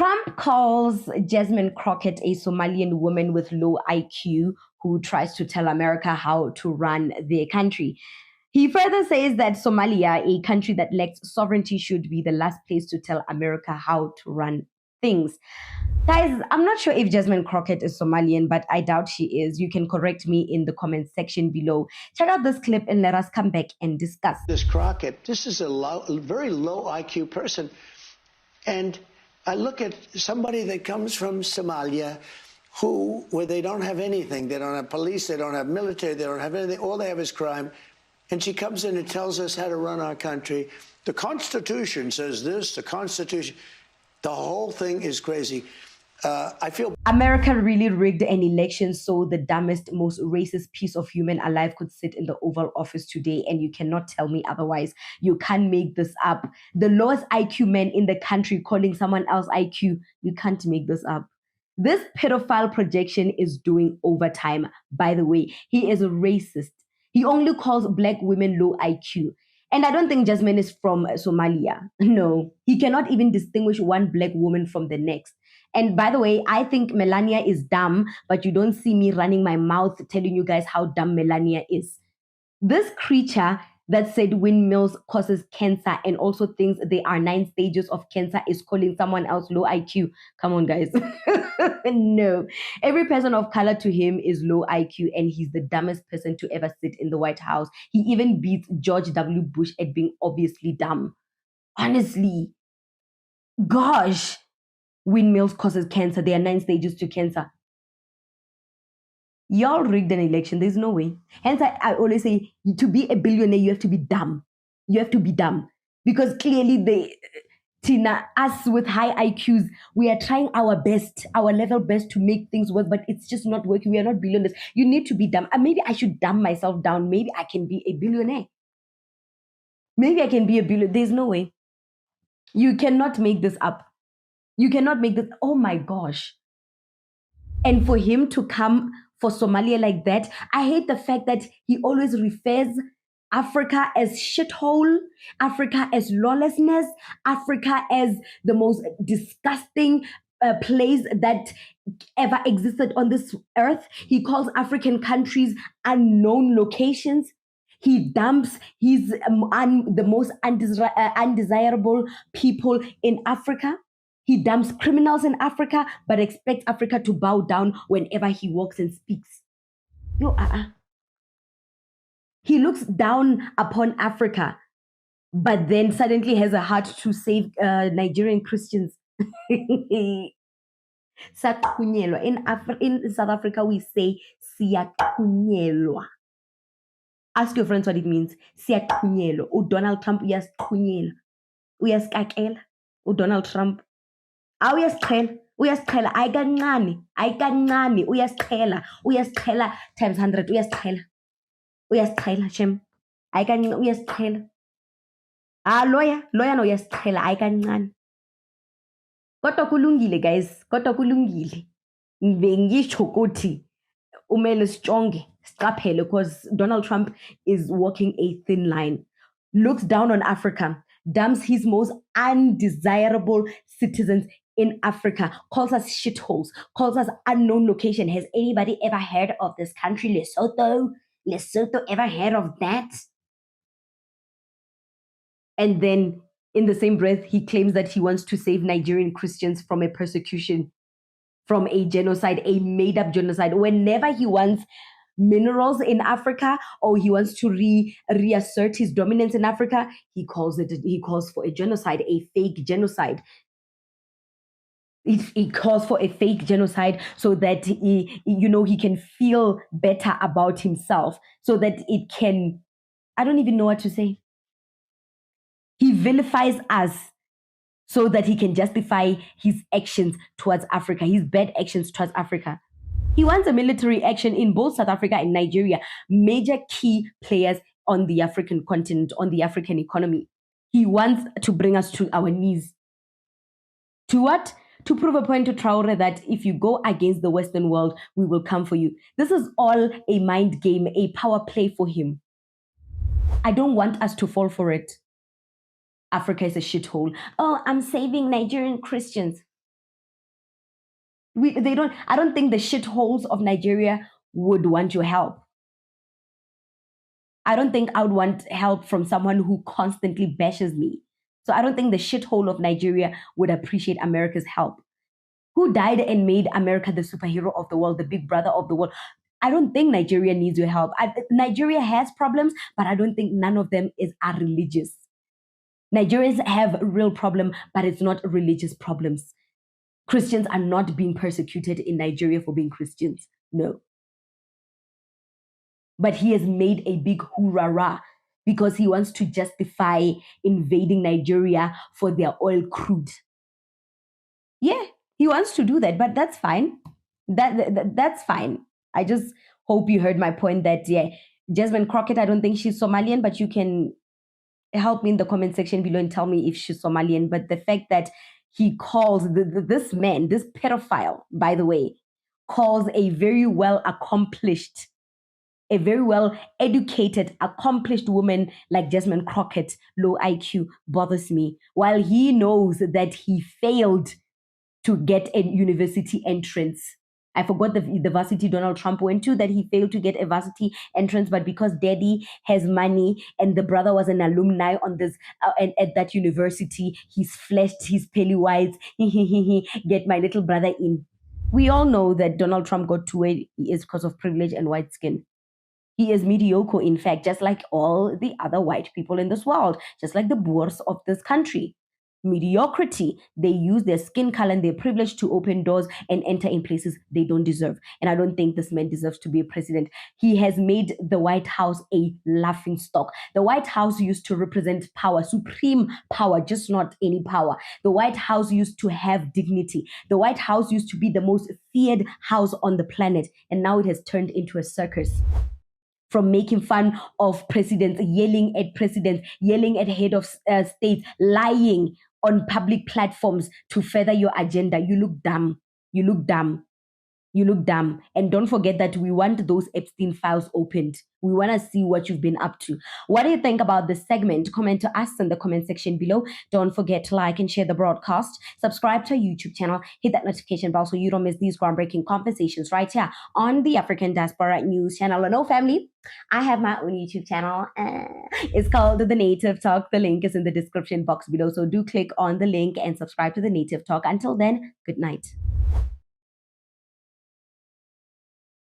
Trump calls Jasmine Crockett a Somalian woman with low IQ who tries to tell America how to run their country. He further says that Somalia, a country that lacks sovereignty, should be the last place to tell America how to run things. Guys, I'm not sure if Jasmine Crockett is Somalian, but I doubt she is. You can correct me in the comment section below. Check out this clip and let us come back and discuss. This Crockett, this is a very low IQ person. And I look at somebody that comes from Somalia where they don't have anything. They don't have police, they don't have military, they don't have anything. All they have is crime. And she comes in and tells us how to run our country. The Constitution says this, the Constitution, the whole thing is crazy. I feel America really rigged an election so the dumbest, most racist piece of human alive could sit in the Oval Office today, and you cannot tell me otherwise. You can't make this up. The lowest IQ man in the country calling someone else IQ, you can't make this up. This pedophile projection is doing overtime, by the way. He is a racist. He only calls black women low IQ. And I don't think Jasmine is from Somalia. No, he cannot even distinguish one black woman from the next. And by the way, I think Melania is dumb, but you don't see me running my mouth telling you guys how dumb Melania is. This creature that said windmills causes cancer and also thinks there are 9 stages of cancer is calling someone else low IQ. Come on, guys. No. Every person of color to him is low IQ, and he's the dumbest person to ever sit in the White House. He even beats George W. Bush at being obviously dumb. Honestly. Gosh. Windmills causes cancer. There are 9 stages to cancer. Y'all rigged an election. There's no way. Hence, I always say, to be a billionaire, you have to be dumb. You have to be dumb. Because clearly, Tina, us with high IQs, we are trying our best, our level best to make things work, but it's just not working. We are not billionaires. You need to be dumb. And maybe I should dumb myself down. Maybe I can be a billionaire. Maybe I can be a billionaire. There's no way. You cannot make this up. You cannot make this. Oh my gosh. And for him to come for Somalia like that, I hate the fact that he always refers Africa as shithole, Africa as lawlessness, Africa as the most disgusting place that ever existed on this earth. He calls African countries unknown locations. He dumps the most undesirable people in Africa. He dumps criminals in Africa, but expects Africa to bow down whenever he walks and speaks. He looks down upon Africa, but then suddenly has a heart to save Nigerian Christians. In South Africa, we say siyakunyelwa. Ask your friends what it means. Siyakunyelwa. Donald Trump uyasikunyela. Uyasikakela. Donald Trump. Uyasiqhela ayikancane uyasiqhela times 100 uyasiqhela shem ayikancane uyasiqhela lawyer no uyasiqhela ayikancane kodwa kulungile guys kodwa kulungile bengisho ukuthi umele sijonge siqaphele because Donald Trump is walking a thin line, looks down on Africa, dumps his most undesirable citizens in Africa, calls us shitholes, calls us unknown location. Has anybody ever heard of this country, Lesotho? Lesotho, ever heard of that? And then in the same breath, he claims that he wants to save Nigerian Christians from a persecution, from a genocide, a made-up genocide. Whenever he wants minerals in Africa or he wants to reassert his dominance in Africa, he calls for a genocide, a fake genocide. He calls for a fake genocide so that he can feel better about himself, so that it can, I don't even know what to say. He vilifies us so that he can justify his actions towards Africa, his bad actions towards Africa. He wants a military action in both South Africa and Nigeria, major key players on the African continent, on the African economy. He wants to bring us to our knees. To what? To prove a point to Traore that if you go against the Western world, we will come for you. This is all a mind game, a power play for him. I don't want us to fall for it. Africa is a shithole. Oh, I'm saving Nigerian Christians. I don't think the shitholes of Nigeria would want your help. I don't think I would want help from someone who constantly bashes me. So I don't think the shithole of Nigeria would appreciate America's help. Who died and made America the superhero of the world, the big brother of the world? I don't think Nigeria needs your help. Nigeria has problems, but I don't think none of them are religious. Nigerians have a real problem, but it's not religious problems. Christians are not being persecuted in Nigeria for being Christians. No. But he has made a big hoorah because he wants to justify invading Nigeria for their oil crude. Yeah, he wants to do that, but that's fine. That's fine. I just hope you heard my point that, yeah, Jasmine Crockett, I don't think she's Somalian, but you can help me in the comment section below and tell me if she's Somalian. But the fact that he calls this man, this pedophile, by the way, calls a very well educated, accomplished woman like Jasmine Crockett low IQ bothers me. While he knows that he failed to get a university entrance. I forgot the varsity Donald Trump went to, that he failed to get a varsity entrance, but because daddy has money and the brother was an alumni on this and at that university, he's fleshed, he's pennywise, get my little brother in. We all know that Donald Trump got to where he is because of privilege and white skin. He is mediocre, in fact, just like all the other white people in this world, just like the Boers of this country. Mediocrity. They use their skin color and their privilege to open doors and enter in places they don't deserve. And I don't think this man deserves to be a president. He has made the White House a laughing stock. The White House used to represent power, supreme power, just not any power. The White House used to have dignity. The White House used to be the most feared house on the planet. And now it has turned into a circus. From making fun of presidents, yelling at head of states, lying on public platforms to further your agenda. You look dumb. You look dumb. You look dumb. And don't forget that we want those Epstein files opened. We want to see what you've been up to. What do you think about this segment? Comment to us in the comment section below. Don't forget to like and share the broadcast. Subscribe to our YouTube channel. Hit that notification bell so you don't miss these groundbreaking conversations right here on the African Diaspora News channel. And no, family, I have my own YouTube channel. It's called The Native Talk. The link is in the description box below. So do click on the link and subscribe to The Native Talk. Until then, good night.